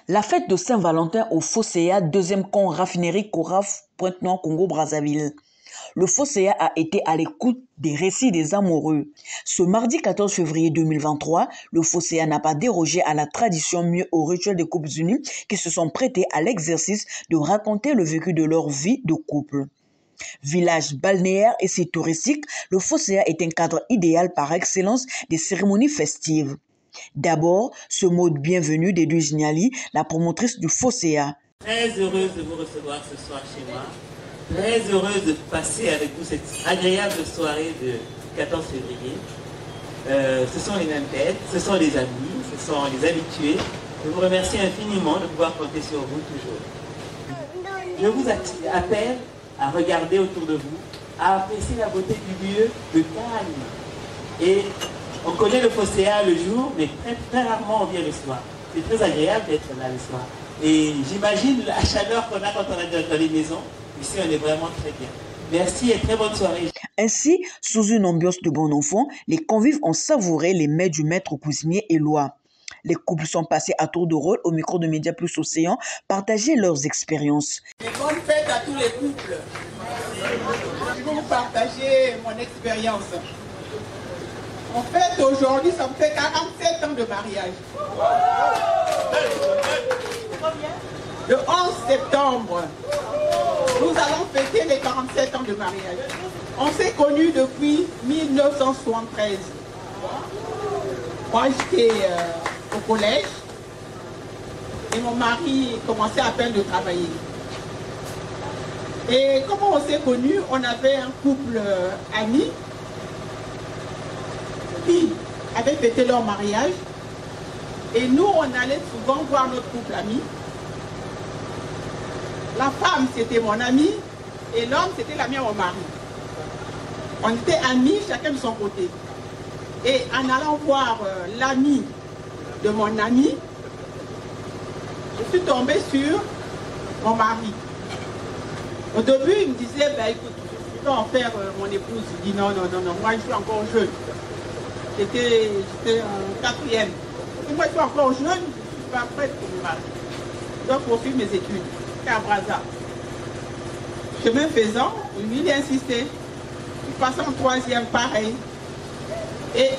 La fête de Saint-Valentin au Fosséa, deuxième camp raffinerie Coraf, Pointe-Noire, Congo-Brazzaville. Le Fosséa a été à l'écoute des récits des amoureux. Ce mardi 14 février 2023, le Fosséa n'a pas dérogé à la tradition, mieux au rituel des couples unis qui se sont prêtés à l'exercice de raconter le vécu de leur vie de couple. Village balnéaire et site touristique, le Fosséa est un cadre idéal par excellence des cérémonies festives. D'abord, ce mot de bienvenue d'Edwige Niali, la promotrice du Fosséa. Très heureuse de vous recevoir ce soir chez moi. Très heureuse de passer avec vous cette agréable soirée de 14 février. Ce sont les mêmes têtes, ce sont les amis, ce sont les habitués. Je vous remercie infiniment de pouvoir compter sur vous toujours. Je vous appelle à regarder autour de vous, à apprécier la beauté du lieu, le calme. Et on connaît le Fosséa le jour, mais très rarement on vient le soir. C'est très agréable d'être là le soir. Et j'imagine la chaleur qu'on a quand on est dans les maisons. Ici, on est vraiment très bien. Merci et très bonne soirée. Ainsi, sous une ambiance de bon enfant, les convives ont savouré les mets du maître cuisinier Éloi. Les couples sont passés à tour de rôle au micro de Média Plus Océan, partager leurs expériences. Bonne fête à tous les couples. Je vais vous partager mon expérience. En fait, aujourd'hui, ça me fait 47 ans de mariage. Le 11 septembre, nous allons fêter les 47 ans de mariage. On s'est connus depuis 1973. Moi, j'étais au collège et mon mari commençait à peine de travailler. Et comment on s'est connus, on avait un couple ami qui avait fêté leur mariage. Et nous, on allait souvent voir notre couple ami. La femme, c'était mon ami, et l'homme, c'était l'ami à mon mari. On était amis, chacun de son côté. Et en allant voir l'ami de mon ami, je suis tombée sur mon mari. Au début, il me disait, bah, écoute, je peux en faire mon épouse. Je dis non, moi je suis encore jeune. J'étais en quatrième. Et moi je suis encore jeune, je ne suis pas prête pour me marier. Je dois poursuivre mes études. À Brazza. Chemin faisant, lui il a insisté. Il passait en troisième, pareil. Et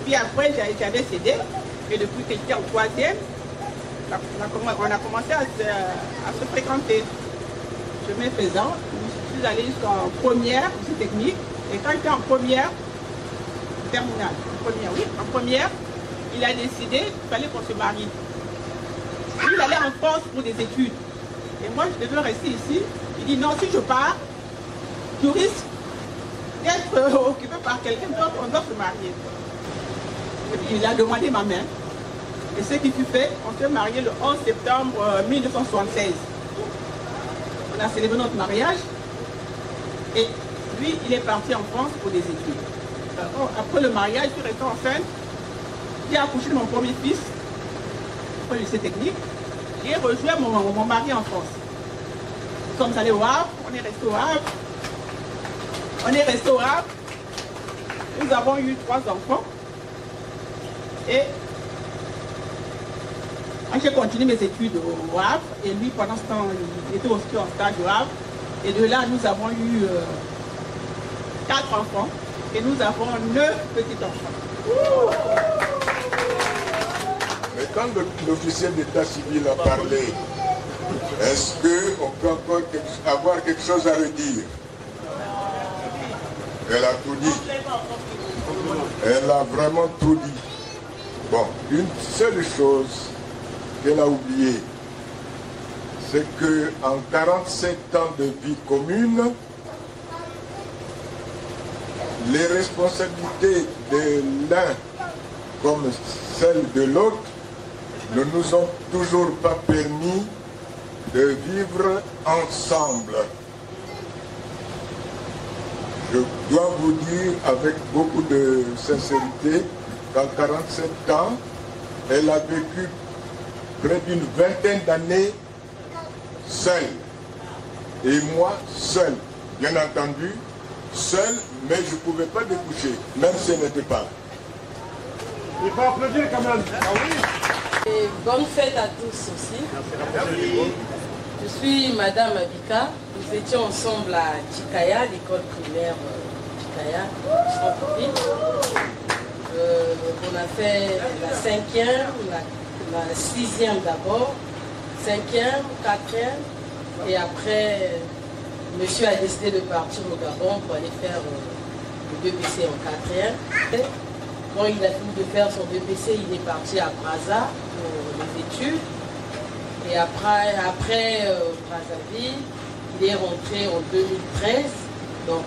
puis après, j'avais cédé. Et depuis que j'étais en troisième, on a commencé à se fréquenter. Chemin faisant, je suis allée jusqu'en première, c'est technique. Et quand j'étais en première, terminale, en première, il a décidé qu'il fallait qu'on se marie. Il allait en France pour des études. Et moi, je devais rester ici. Il dit non, si je pars, tu risques d'être occupé par quelqu'un d'autre, on doit se marier. Et puis, il a demandé ma main. Et ce qui fut fait, on s'est marié le 11 septembre 1976. On a célébré notre mariage. Et lui, il est parti en France pour des études. Après le mariage, je suis restée enceinte. J'ai accouché de mon premier fils au lycée technique. J'ai rejoint mon mari en France. Nous sommes allés au Havre, on est resté au Havre. Nous avons eu 3 enfants. Et j'ai continué mes études au Havre. Et lui, pendant ce temps, il était aussi en stage au Havre. Et de là, nous avons eu 4 enfants. Et nous avons 9 petits-enfants. Mais quand l'officier d'état civil a parlé, est-ce qu'on peut encore avoir quelque chose à redire? Elle a tout dit. Elle a vraiment tout dit. Bon, une seule chose qu'elle a oubliée, c'est qu'en 47 ans de vie commune, les responsabilités de l'un comme celles de l'autre ne nous ont toujours pas permis de vivre ensemble. Je dois vous dire avec beaucoup de sincérité qu'en 47 ans, elle a vécu près d'une vingtaine d'années seule. Et moi, seul. Bien entendu, seul, mais je ne pouvais pas découcher, même si elle n'était pas. Il faut applaudir quand même. Ah oui. Et bonne fête à tous aussi. Je suis Madame Abika. Nous étions ensemble à Chikaya, l'école primaire Chikaya, on a fait la 5e, la 6e d'abord, 5e, 4e, et après, monsieur a décidé de partir au Gabon pour aller faire le BPC en 4e. Quand il a fini de faire son BPC, il est parti à Brazza pour les études. Et après Brazzaville, il est rentré en 2013. Donc,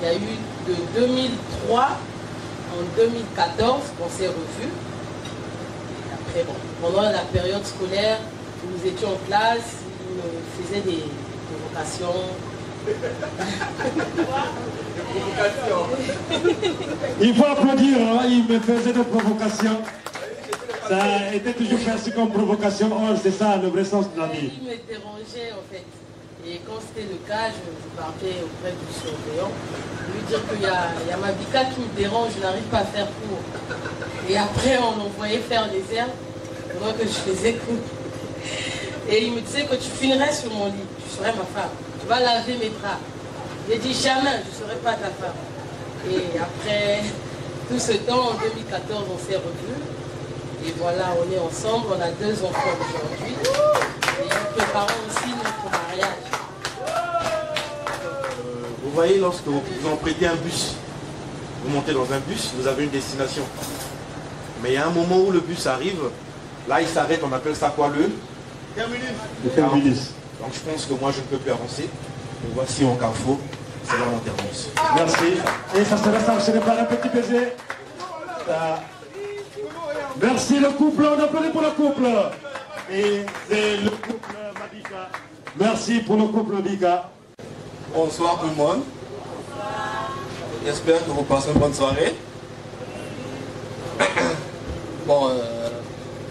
il y a eu de 2003 en 2014 qu'on s'est revus. Après, bon, pendant la période scolaire, nous étions en classe, il me faisait des provocations. Il faut applaudir, hein? Il me faisait des provocations. Ça était toujours perçu comme provocation. Or, c'est ça le vrai sens de la vie. Il me dérangeait en fait. Et quand c'était le cas, je partais auprès du surveillant, lui dire qu'il y a ma Bika qui me dérange, je n'arrive pas à faire court. Et après, on m'envoyait faire les herbes pendant que je faisais court. Et il me disait que tu finirais sur mon lit, tu serais ma femme. Tu vas laver mes draps. J'ai dit jamais, je ne serai pas ta femme. Et après tout ce temps, en 2014, on s'est revus. Et voilà, on est ensemble, on a 2 enfants aujourd'hui. Et nous préparons aussi notre mariage. Vous voyez, lorsque vous empruntez un bus, vous montez dans un bus, vous avez une destination. Mais il y a un moment où le bus arrive, là il s'arrête, on appelle ça quoi le terminus. Donc je pense que moi je ne peux plus avancer. Et voici mon carrefour, c'est là mon terminus. Merci. Et ça sera sanctionné par un petit baiser. Merci le couple, on applaudit pour le couple. Et c'est le couple Mabika. Merci pour le couple Mabika. Bonsoir tout le monde. J'espère que vous passez une bonne soirée. Bon,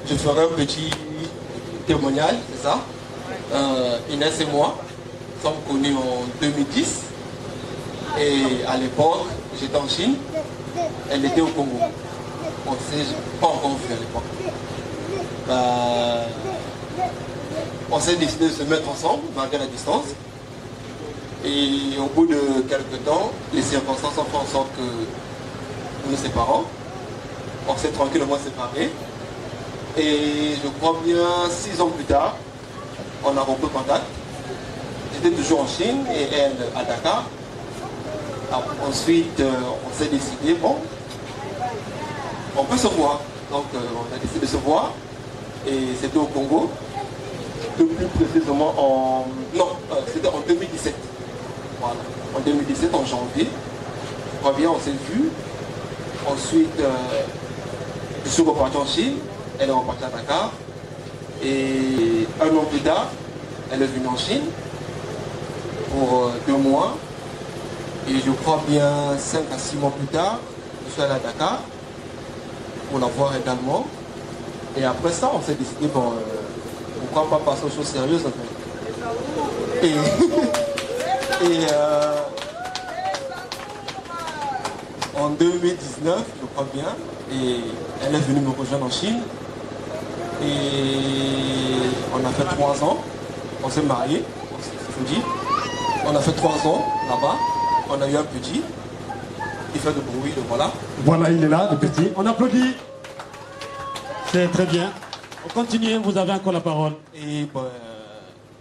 je ferai un petit témoignage, c'est ça. Inès et moi sommes connus en 2010. Et à l'époque, j'étais en Chine, elle était au Congo. On ne s'est pas encore vu à l'époque. On s'est décidé de se mettre ensemble, malgré la distance. Et au bout de quelques temps, les circonstances ont fait en sorte que nous nous séparons. On s'est tranquillement séparés. Et je crois bien 6 ans plus tard, on a repris contact. J'étais toujours en Chine et elle à Dakar. Alors, ensuite, on s'est décidé, bon, on peut se voir. Donc on a décidé de se voir. Et c'était au Congo. De plus précisément en... Non, c'était en 2017. Voilà. En 2017, en janvier. Je crois bien, on s'est vu. Ensuite, je suis reparti en Chine. Elle est repartie à Dakar. Et un an plus tard, elle est venue en Chine pour 2 mois. Et je crois bien 5 à 6 mois plus tard, je suis allé à Dakar pour la voir également. Et après ça, on s'est décidé, bon, pourquoi pas passer aux choses sérieuses en fait. En 2019, je crois bien, et elle est venue me rejoindre en Chine. Et on a fait 3 ans, on s'est mariés, il faut dire. On a fait 3 ans là-bas, on a eu un petit qui fait de bruit, donc voilà. Voilà, il est là, le petit. On applaudit. C'est très bien. On continue, vous avez encore la parole. Et ben,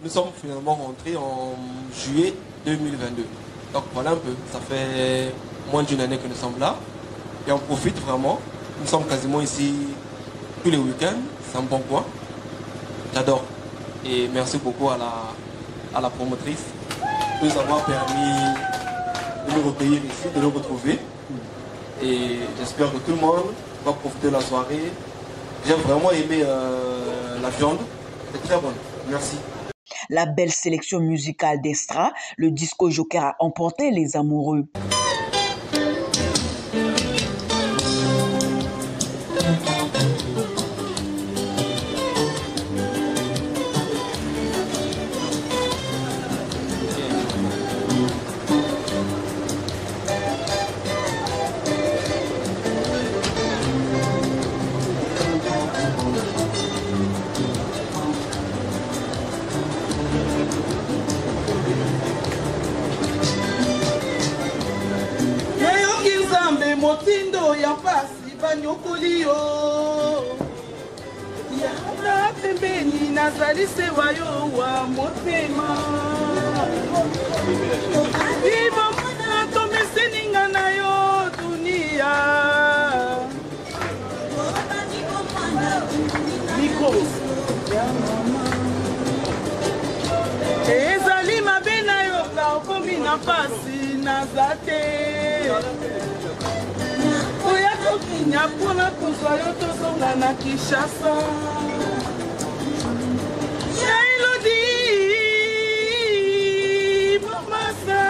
nous sommes finalement rentrés en juillet 2022. Donc voilà un peu, ça fait moins d'1 année que nous sommes là. Et on profite vraiment. Nous sommes quasiment ici tous les week-ends. C'est un bon coin. J'adore. Et merci beaucoup à la promotrice de nous avoir permis de nous recueillir ici, de nous retrouver. Et j'espère que tout le monde va profiter de la soirée. J'ai vraiment aimé la viande. C'est très bon. Merci. La belle sélection musicale d'Estra, le disco joker a emporté les amoureux. motindo ya mpasi banyokoli yo yana pembeni nazali se wa yo wa motema bimomona tomeseninga na yo dunia mikro ya mama ezali mabe na yo ka okomi na pasi naza te oya kokinya mpona kozwa yo tozonga na Kinshasa ya Elodi mamasa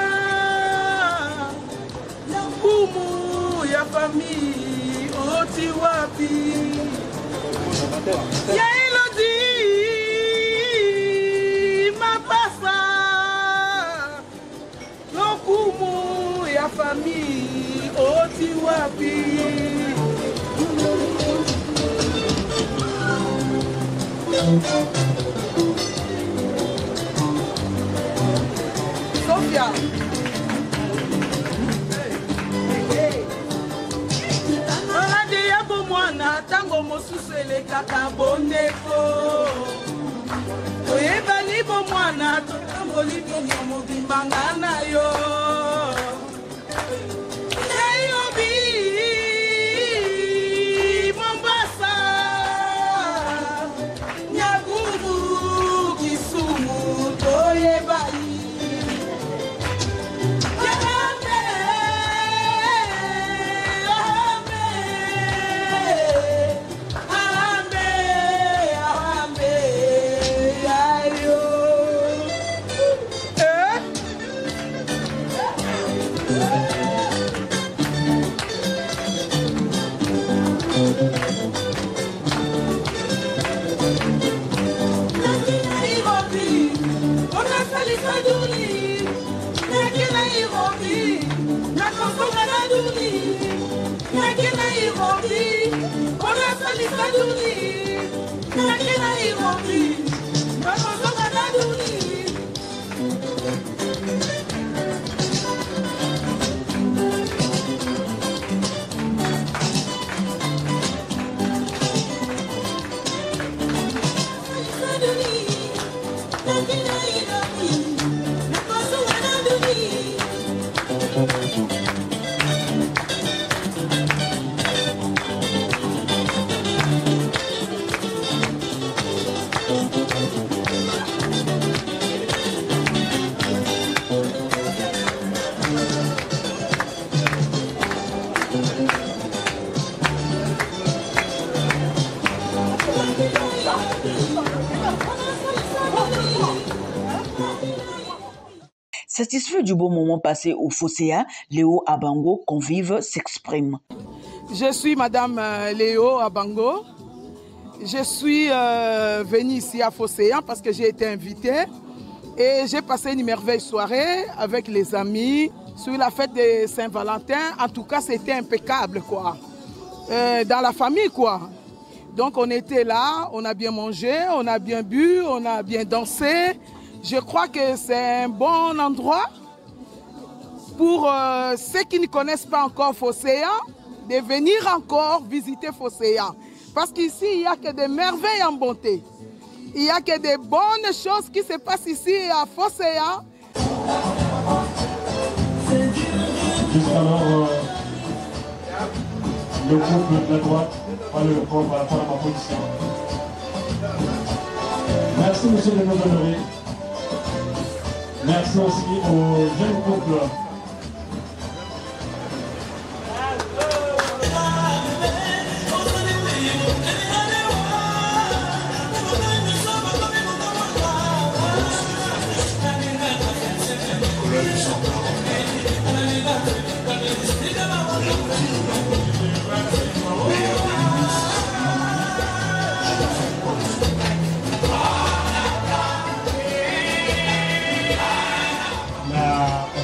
kumu ya famille oti wapi ya Elodi mapasa lokumu ya famille oti wapi Sofia Orade ya bomwana tango mosusu elekaka bondeko oyebani bomwana totamboli bongo mobimbanga na yo Nairobi Mombasa Nyagumu Kisumu toyebai Satisfait du beau moment passé au Fosséa, Léo Abango, convive, s'exprime. Je suis Madame Léo Abango. Je suis venue ici à Fosséa parce que j'ai été invitée et j'ai passé une merveilleuse soirée avec les amis sur la fête de Saint-Valentin. En tout cas, c'était impeccable, quoi. Dans la famille, quoi. Donc, on était là, on a bien mangé, on a bien bu, on a bien dansé. Je crois que c'est un bon endroit pour ceux qui ne connaissent pas encore Fosséa, de venir encore visiter Fosséa. Parce qu'ici, il n'y a que des merveilles en bonté. Il n'y a que des bonnes choses qui se passent ici à Fosséa. Jusqu'alors, le groupe de la droite va le prendre à la fin de ma position. Merci, monsieur le honoré. Merci aussi aux jeunes couples.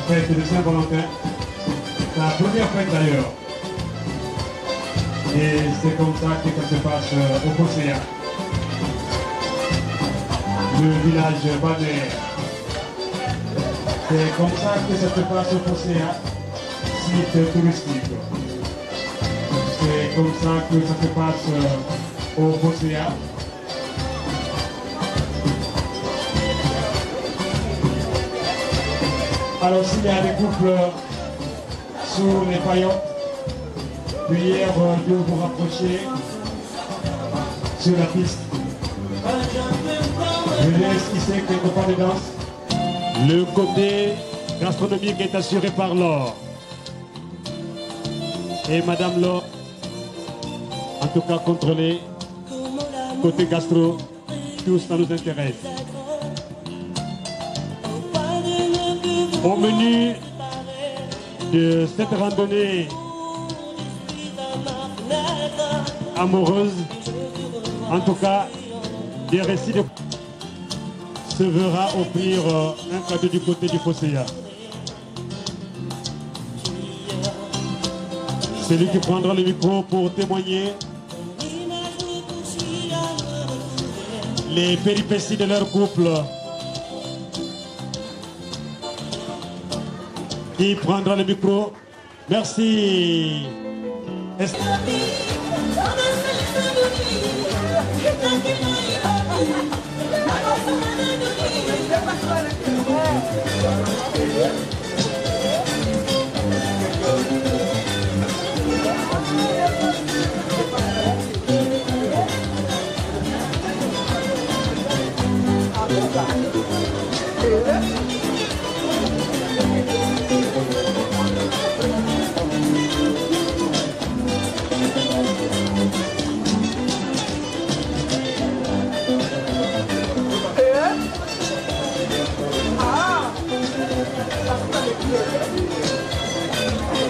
Fête de Saint-Valentin, c'est la première fête d'ailleurs. Et c'est comme ça que ça se passe au Fosséa. Le village balnéaire. C'est comme ça que ça se passe au Fosséa, site touristique. C'est comme ça que ça se passe au Fosséa. Alors s'il y a des couples sous les paillotes, prière de vous rapprocher sur la piste. Je laisse esquisser quelques pas de danse. Le côté gastronomique est assuré par Laure. Et Madame Laure, en tout cas contrôlée, côté gastro, tout ça nous intéresse. Au menu de cette randonnée amoureuse, en tout cas, des récits de se verra offrir un cadeau du côté du Fosséa. Celui qui prendra le micro pour témoigner les péripéties de leur couple. Qui prendra le micro? Merci.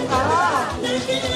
Ah!